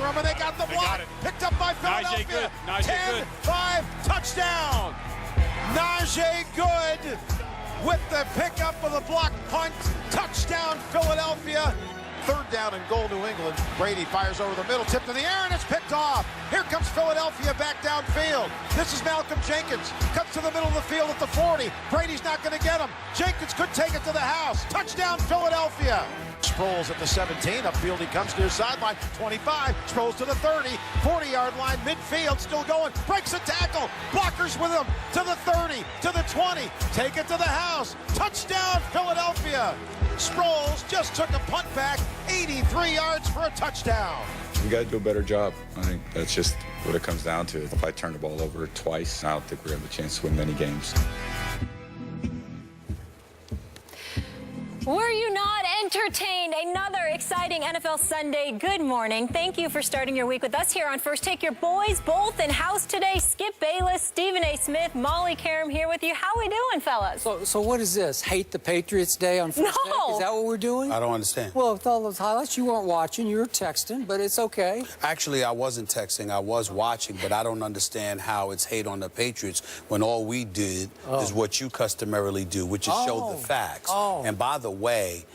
room, and they got the block. Picked up by Philadelphia. 10-5, touchdown. Najee Good with the pickup of the block punt. Touchdown, Philadelphia. Third down and goal, New England. Brady fires over the middle, tipped in the air, and it's picked off. Here comes Philadelphia back downfield. This is Malcolm Jenkins. Cuts to the middle of the field at the 40. Brady's not going to get him. Jenkins could take it to the house. Touchdown, Philadelphia. Sproles at the 17. Upfield he comes to his sideline. 25. Sproles to the 30. 40-yard line. Midfield still going. Breaks a tackle. Blockers with him. To the 30. To the 20. Take it to the house. Touchdown, Philadelphia. Sproles just took a punt back. 83 yards for a touchdown. We got to do a better job. I think that's just what it comes down to. If I turn the ball over twice, I don't think we have a chance to win many games. Were you not entertained? Another exciting NFL Sunday. Good morning. Thank you for starting your week with us here on First Take. Your boys both in house today. Skip Bayless, Stephen A. Smith, Molly Karam here with you. How we doing, fellas? So what is this? Hate the Patriots Day on First Take? Is that what we're doing? I don't understand. Well, with all those highlights, you weren't watching. You were texting, but it's okay. Actually, I wasn't texting. I was watching, but I don't understand how it's hate on the Patriots when all we did is what you customarily do, which is show the facts. And by the way,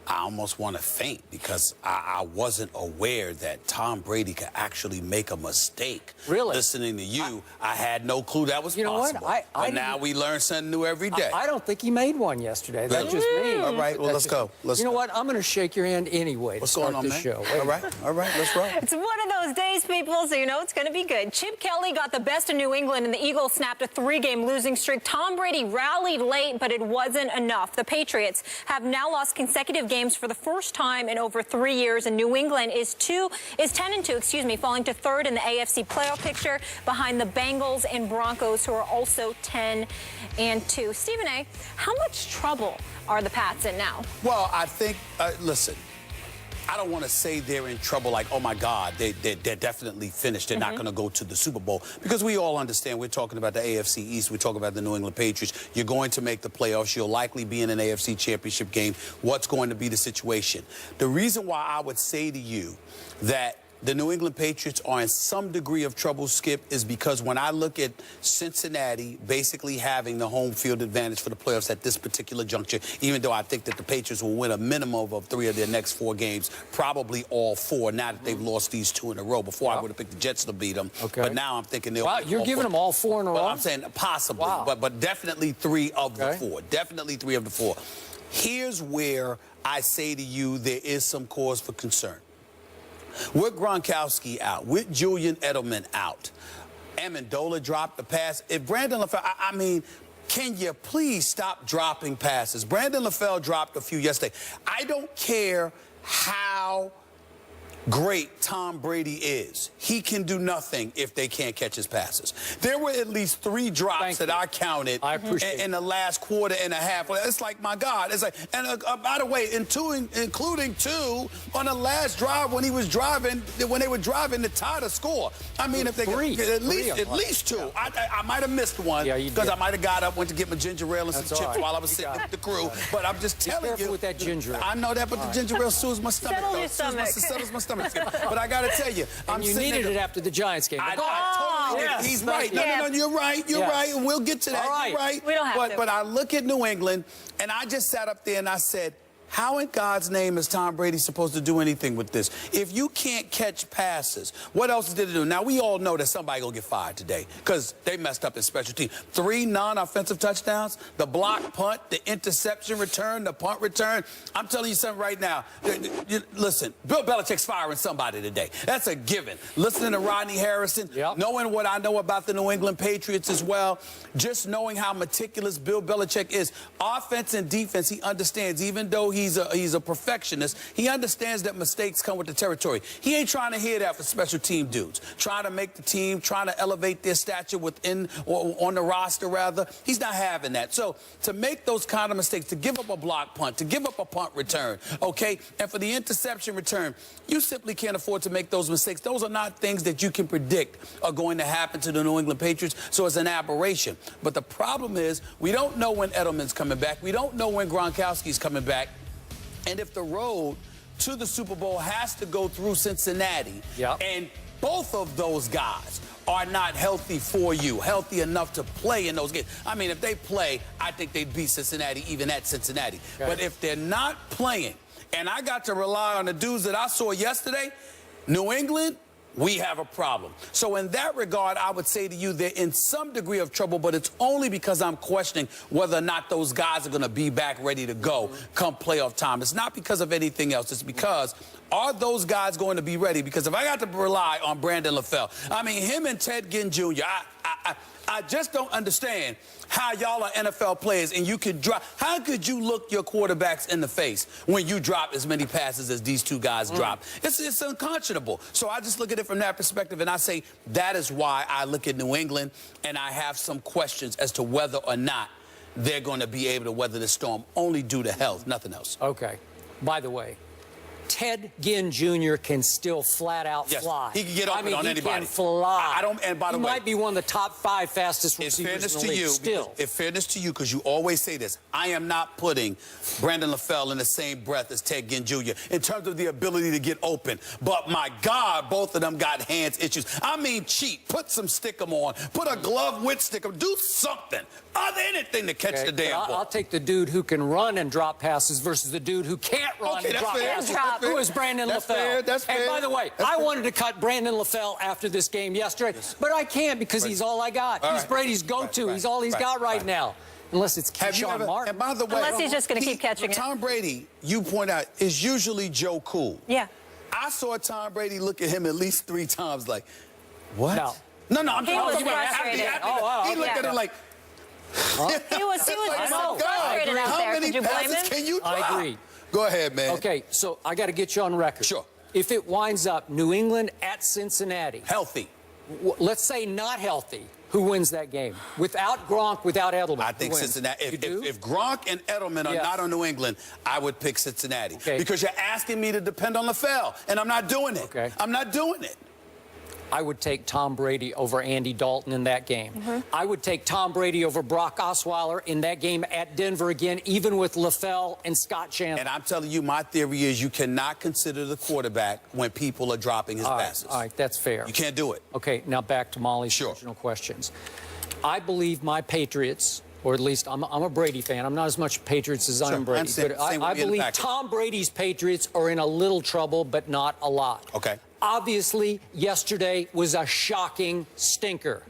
I almost want to faint because I wasn't aware that Tom Brady could actually make a mistake. Really? Listening to you, I had no clue that was possible. You know what? But now we learn something new every day. I don't think he made one yesterday. That's just me. All right, well, let's go. You know what? I'm going to shake your hand anyway to start the show. All right, let's roll. It's one of those days, people, so you know it's going to be good. Chip Kelly got the best of New England, and the Eagles snapped a 3-game losing streak. Tom Brady rallied late, but it wasn't enough. The Patriots have now lost consecutive games for the first time in over 3 years, and New England is 10-2, falling to third in the AFC playoff picture behind the Bengals and Broncos, who are also 10-2. Stephen A., how much trouble are the Pats in now? Well, I think, listen, I don't want to say they're in trouble like, oh, my God, they're definitely finished. They're not going to go to the Super Bowl. Because we all understand we're talking about the AFC East. We're talking about the New England Patriots. You're going to make the playoffs. You'll likely be in an AFC championship game. What's going to be the situation? The reason why I would say to you that the New England Patriots are in some degree of trouble, Skip, is because when I look at Cincinnati basically having the home field advantage for the playoffs at this particular juncture, even though I think that the Patriots will win a minimum of 3 of their next 4 games, probably all 4, now that they've lost these 2 in a row. Before I would have picked the Jets to beat them. Okay. But now I'm thinking they'll you're giving them all 4 in a row? Well, I'm saying possibly, but definitely 3 of the 4. Definitely 3 of the 4. Here's where I say to you there is some cause for concern. With Gronkowski out, with Julian Edelman out, Amendola dropped the pass. If Brandon LaFell, I mean, can you please stop dropping passes? Brandon LaFell dropped a few yesterday. I don't care how great Tom Brady is. He can do nothing if they can't catch his passes. There were at least 3 drops that I counted in the last quarter and a half. It's like, my God. It's like, and by the way, including 2 on the last drive when he was driving, when they were driving to tie the score. I mean, if they at least 2. I might have missed one because I might have got up, went to get my ginger ale and some chips while I was sitting with the crew. But I'm just telling you. With that ginger ale. I know that, but the ginger ale soothes my stomach. Settles my stomach. But I got to tell you, you needed it after the Giants game. I totally did. He's right. No, you're right. You're right. And we'll get to that. You're right. We don't have to. But I look at New England, and I just sat up there and I said, how in God's name is Tom Brady supposed to do anything with this? If you can't catch passes, what else did it do? Now, we all know that somebody going to get fired today because they messed up in special team. 3 non-offensive touchdowns, the block punt, the interception return, the punt return. I'm telling you something right now. Listen, Bill Belichick's firing somebody today. That's a given. Listening to Rodney Harrison, knowing what I know about the New England Patriots as well, just knowing how meticulous Bill Belichick is. Offense and defense, he understands, even though he's a perfectionist. He understands that mistakes come with the territory. He ain't trying to hear that for special team dudes. Trying to make the team, trying to elevate their stature within or on the roster, rather. He's not having that. So to make those kind of mistakes, to give up a block punt, to give up a punt return, okay, and for the interception return, you simply can't afford to make those mistakes. Those are not things that you can predict are going to happen to the New England Patriots, so it's an aberration. But the problem is we don't know when Edelman's coming back. We don't know when Gronkowski's coming back. And if the road to the Super Bowl has to go through Cincinnati. Yep. And both of those guys are not healthy for you, healthy enough to play in those games. I mean, if they play, I think they'd beat Cincinnati even at Cincinnati. Okay. But if they're not playing, and I got to rely on the dudes that I saw yesterday, New England, we have a problem. So in that regard, I would say to you, they're in some degree of trouble, but it's only because I'm questioning whether or not those guys are going to be back ready to go come playoff time. It's not because of anything else. It's because, are those guys going to be ready? Because if I got to rely on Brandon LaFell, I mean, him and Ted Ginn Jr., I just don't understand how y'all are NFL players and you can drop. How could you look your quarterbacks in the face when you drop as many passes as these two guys drop? It's unconscionable. So I just look at it from that perspective, and I say that is why I look at New England and I have some questions as to whether or not they're going to be able to weather the storm, only due to health, nothing else. Okay. By the way, Ted Ginn Jr. can still flat out fly. He can get open on anybody. He can fly. And by the way, he might be one of the top 5 fastest receivers in the league still. In fairness to you, because you always say this, I am not putting Brandon LaFell in the same breath as Ted Ginn Jr. in terms of the ability to get open. But my God, both of them got hands issues. I mean, cheat. Put some stickum on. Put a glove with stickum. Do something. Other anything to catch the damn ball. I'll take the dude who can run and drop passes versus the dude who can't run and drop passes. Who is Brandon LaFell? That's fair. And by the way, I wanted to cut Brandon LaFell after this game yesterday, but I can't because he's all I got. He's Brady's go-to. He's all he's got right now. Unless it's Keyshawn Martin. And by the way, unless he's just going to keep catching it. Tom Brady, you point out, is usually Joe Cool. Yeah. I saw Tom Brady look at him at least 3 times like, what? No. I'm He was frustrated. He looked at him like, He was so frustrated out there. Could you blame him? Can you drop? I agree. Go ahead, man. Okay, so I got to get you on record. Sure. If it winds up New England at Cincinnati. Healthy. Let's say not healthy. Who wins that game? Without Gronk, without Edelman. I think Cincinnati. If Gronk and Edelman are not on New England, I would pick Cincinnati. Okay. Because you're asking me to depend on LaFell, and I'm not doing it. Okay. I'm not doing it. I would take Tom Brady over Andy Dalton in that game. I would take Tom Brady over Brock Osweiler in that game at Denver again, even with LaFell and Scott Chandler. And I'm telling you, my theory is you cannot consider the quarterback when people are dropping his passes. All right, that's fair. You can't do it. Okay, now back to Molly's original questions. I believe my Patriots, or at least I'm a Brady fan. I'm not as much Patriots as I'm Brady. But I believe Tom Brady's Patriots are in a little trouble, but not a lot. Okay. Obviously, yesterday was a shocking stinker.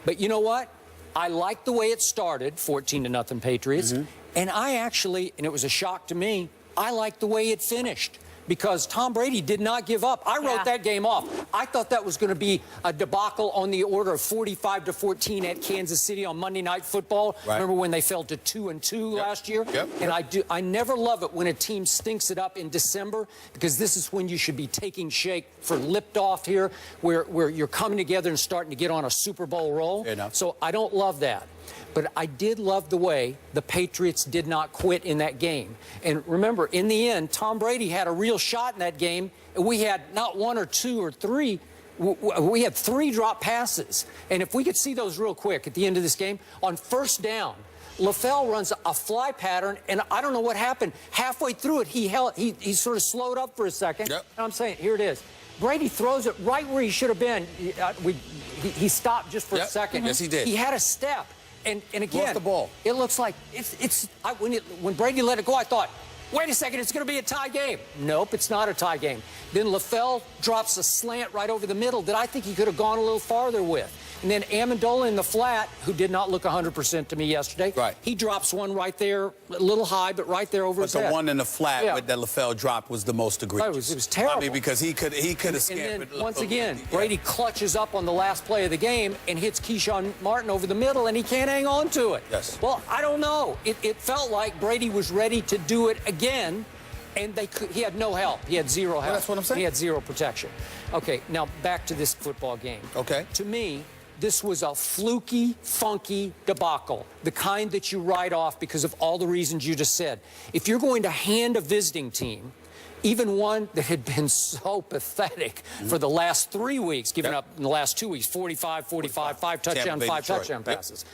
But you know what? I like the way it started, 14-0 Patriots. And I actually, and it was a shock to me, I like the way it finished. Because Tom Brady did not give up. I wrote that game off. I thought that was going to be a debacle on the order of 45-14 at Kansas City on Monday Night Football. Remember when they fell to 2-2 last year? And I never love it when a team stinks it up in December, because this is when you should be taking shape for liftoff here, where you're coming together and starting to get on a Super Bowl roll. So I don't love that. But I did love the way the Patriots did not quit in that game. And remember, in the end, Tom Brady had a real shot in that game. We had not 1 or 2 or 3. We had 3 drop passes. And if we could see those real quick at the end of this game, on first down, LaFell runs a fly pattern, and I don't know what happened. Halfway through it, he sort of slowed up for a second. And I'm saying, here it is. Brady throws it right where he should have been. He stopped just for a second. Yes, he did. He had a step. And again, lost the ball. It looks like when Brady let it go, I thought, wait a second, it's going to be a tie game. Nope, it's not a tie game. Then LaFell drops a slant right over the middle that I think he could have gone a little farther with. And then Amendola in the flat, who did not look 100% to me yesterday, he drops one right there, a little high, but right there over his head. But the one in the flat that LaFell dropped was the most egregious. It was terrible. I mean, because he could have scampered. And then, once again, Brady clutches up on the last play of the game and hits Keyshawn Martin over the middle, and he can't hang on to it. Well, I don't know. It felt like Brady was ready to do it again, and he had no help. He had zero help. Well, that's what I'm saying. He had zero protection. Okay, now back to this football game. Okay. To me, this was a fluky, funky debacle, the kind that you write off because of all the reasons you just said. If you're going to hand a visiting team, even one that had been so pathetic for the last 3 weeks, giving up in the last 2 weeks, 45, 5 touchdown passes.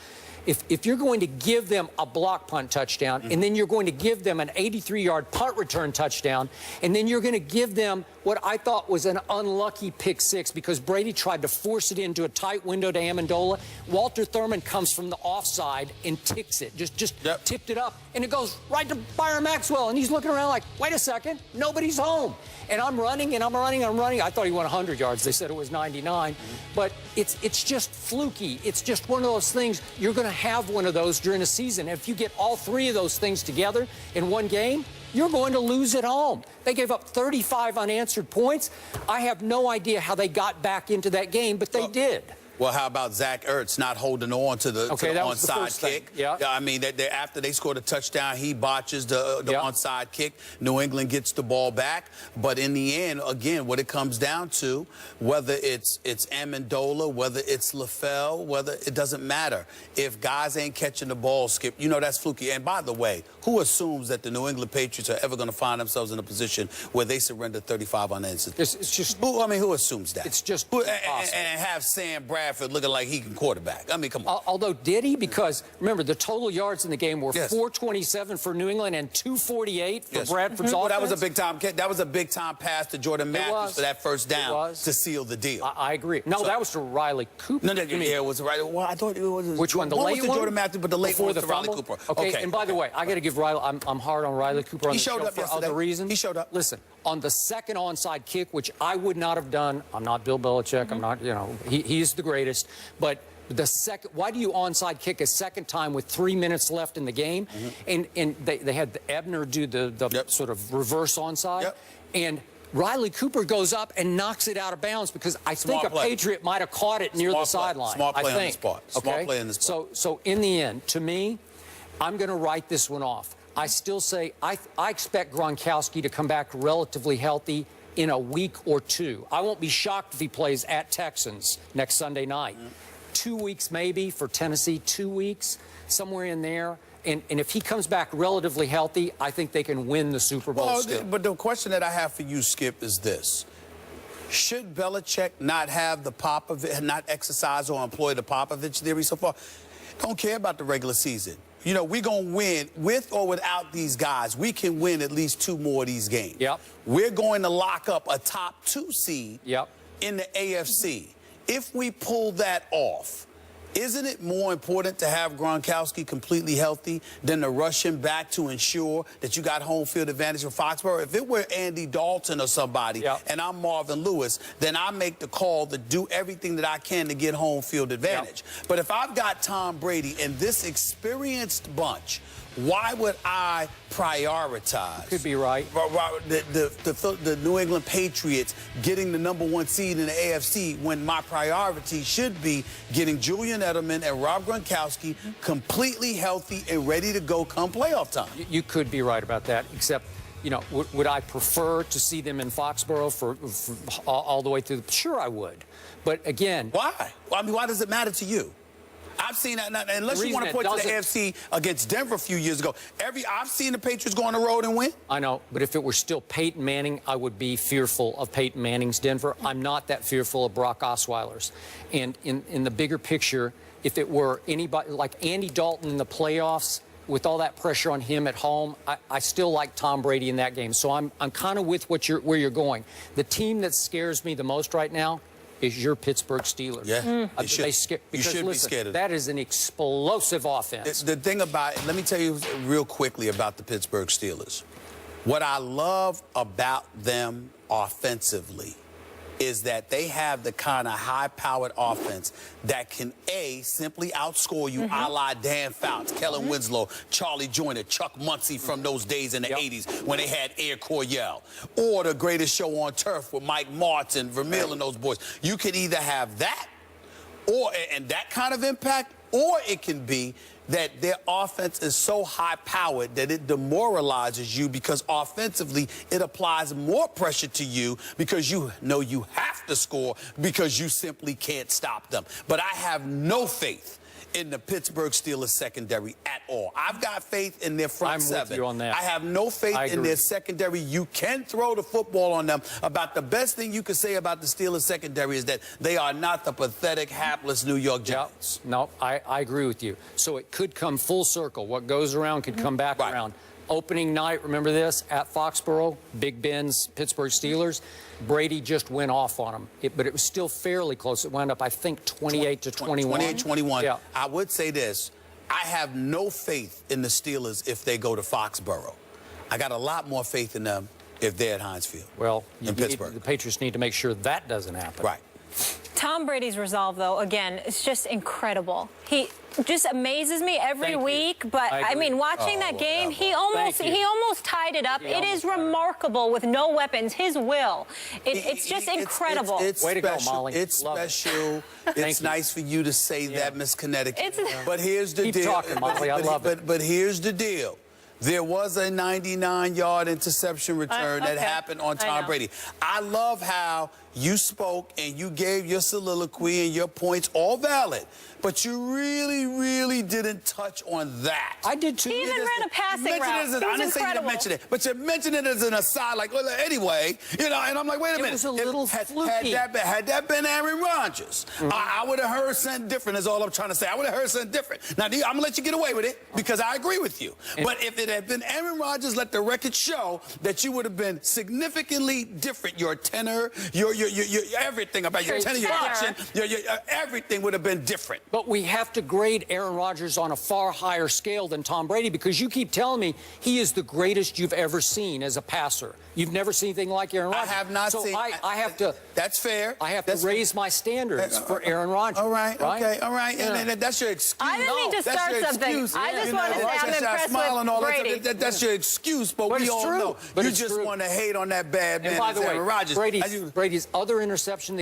if you're going to give them a block punt touchdown, and then you're going to give them an 83-yard punt return touchdown, and then you're going to give them what I thought was an unlucky pick six because Brady tried to force it into a tight window to Amendola. Walter Thurman comes from the offside and ticks it, just tipped it up, and it goes right to Byron Maxwell, and he's looking around like, wait a second, nobody's home. And I'm running, and I'm running. I thought he went 100 yards. They said it was 99. But it's just fluky. It's just one of those things. You're going to have one of those during a season. If you get all three of those things together in one game, you're going to lose at home. They gave up 35 unanswered points. I have no idea how they got back into that game, but they did. Well, how about Zach Ertz not holding on to the onside kick? Yeah. I mean, after they scored a touchdown, he botches the onside kick. New England gets the ball back. But in the end, again, what it comes down to, whether it's Amendola, whether it's LaFell, it doesn't matter. If guys ain't catching the ball, Skip, you know that's fluky. And by the way, who assumes that the New England Patriots are ever going to find themselves in a position where they surrender 35 unanswered? It's just... who assumes that? It's just and have Sam Bradford looking like he can quarterback. I mean, come on. Although did he? Because remember, the total yards in the game were 427 for New England and 248 for Bradford's offense. That was a big time. That was a big time pass to Jordan Matthews for that first down to seal the deal. I agree. No, that was to Riley Cooper. No, it was right. Well, I thought it was. Which one? The late one? Jordan Matthews, but the late one was to Riley Cooper. Okay. And by the way, I got to give Riley. I'm hard on Riley Cooper on the show for other reasons. He showed up. Listen, on the second onside kick, which I would not have done. I'm not Bill Belichick. I'm not. He's the greatest. But the second, why do you onside kick a second time with 3 minutes left in the game? And they had Ebner do the sort of reverse onside, and Riley Cooper goes up and knocks it out of bounds because I think a Patriot might have caught it near the sideline. Smart play on the spot. Smart play on the spot. So in the end, to me, I'm going to write this one off. I still say I expect Gronkowski to come back relatively healthy in a week or two. I won't be shocked if he plays at Texans next Sunday night. 2 weeks maybe for Tennessee, 2 weeks, somewhere in there. And if he comes back relatively healthy, I think they can win the Super Bowl still. But the question that I have for you, Skip, is this. Should Belichick not have the Popovich, not exercise or employ the Popovich theory so far? Don't care about the regular season. You know, we're going to win with or without these guys. We can win at least 2 more of these games. We're going to lock up a top 2 seed in the AFC. If we pull that off, isn't it more important to have Gronkowski completely healthy than to rush him back to ensure that you got home field advantage for Foxborough? If it were Andy Dalton or somebody and I'm Marvin Lewis, then I make the call to do everything that I can to get home field advantage. But if I've got Tom Brady and this experienced bunch, why would I prioritize? You could be right. The New England Patriots getting the #1 seed in the AFC when my priority should be getting Julian Edelman and Rob Gronkowski completely healthy and ready to go come playoff time. You could be right about that, except, would I prefer to see them in Foxborough for all the way through? Sure, I would. But again... Why? I mean, why does it matter to you? I've seen that, unless you want to point to the AFC against Denver a few years ago. I've seen the Patriots go on the road and win. I know, but if it were still Peyton Manning, I would be fearful of Peyton Manning's Denver. I'm not that fearful of Brock Osweiler's. And in the bigger picture, if it were anybody like Andy Dalton in the playoffs, with all that pressure on him at home, I still like Tom Brady in that game. So I'm kind of with where you're going. The team that scares me the most right now is your Pittsburgh Steelers. Yeah, you should be scared of that. That is an explosive offense. The thing about it, let me tell you real quickly about the Pittsburgh Steelers. What I love about them offensively is that they have the kind of high-powered offense that can, A, simply outscore you a la Dan Fouts, Kellen Winslow, Charlie Joyner, Chuck Muncie from those days in the 80s when they had Air Coryell, or the Greatest Show on Turf with Mike Martin, Vermeil, and those boys. You could either have that, and that kind of impact, or it can be that their offense is so high-powered that it demoralizes you because offensively it applies more pressure to you because you know you have to score because you simply can't stop them. But I have no faith in the Pittsburgh Steelers secondary at all. I've got faith in their front seven. I'm with you on that. I have no faith in their secondary. You can throw the football on them. About the best thing you could say about the Steelers secondary is that they are not the pathetic, hapless New York Giants. No, I agree with you. So it could come full circle. What goes around could come back around. Opening night, remember this, at Foxborough, Big Ben's Pittsburgh Steelers. Brady just went off on them, but it was still fairly close. It wound up, I think, 28-21. 28-21. Yeah. I would say this. I have no faith in the Steelers if they go to Foxborough. I got a lot more faith in them if they're at Heinz Field. Well, Pittsburgh. The Patriots need to make sure that doesn't happen. Right. Tom Brady's resolve, though, again, it's just incredible. He just amazes me every week. But I mean, watching that game, he almost tied it up. It is remarkable with no weapons. His will. It's just incredible. It's Way to special. go, Molly. It's special. It's nice for you to say that, Miss Connecticut. But here's the deal. Keep talking, Molly. I love it. But here's the deal. There was a 99-yard interception return that happened on Tom Brady. I love how you spoke and you gave your soliloquy and your points, all valid. But you really didn't touch on that. I did too. He even ran a passing route. I didn't say you didn't mention it, but you mentioned it as an aside, like, well, anyway, you know, and I'm like, wait a minute. It was a little fluky. Had that been Aaron Rodgers, I would have heard something different, is all I'm trying to say. I would have heard something different. Now, I'm going to let you get away with it because I agree with you. But if it had been Aaron Rodgers, let the record show that you would have been significantly different. Your tenor, your everything about your tenor, your action, everything would have been different. But we have to grade Aaron Rodgers on a far higher scale than Tom Brady because you keep telling me he is the greatest you've ever seen as a passer. You've never seen anything like Aaron Rodgers. I have not seen. So I have to. That's fair. I have to raise my standards for Aaron Rodgers. All right. Okay. All right. And that's your excuse. I didn't mean to start something. I just wanted to say I'm impressed with Brady. That's your excuse, but we all know you just want to hate on that bad man, Aaron Rodgers. Brady's other interception.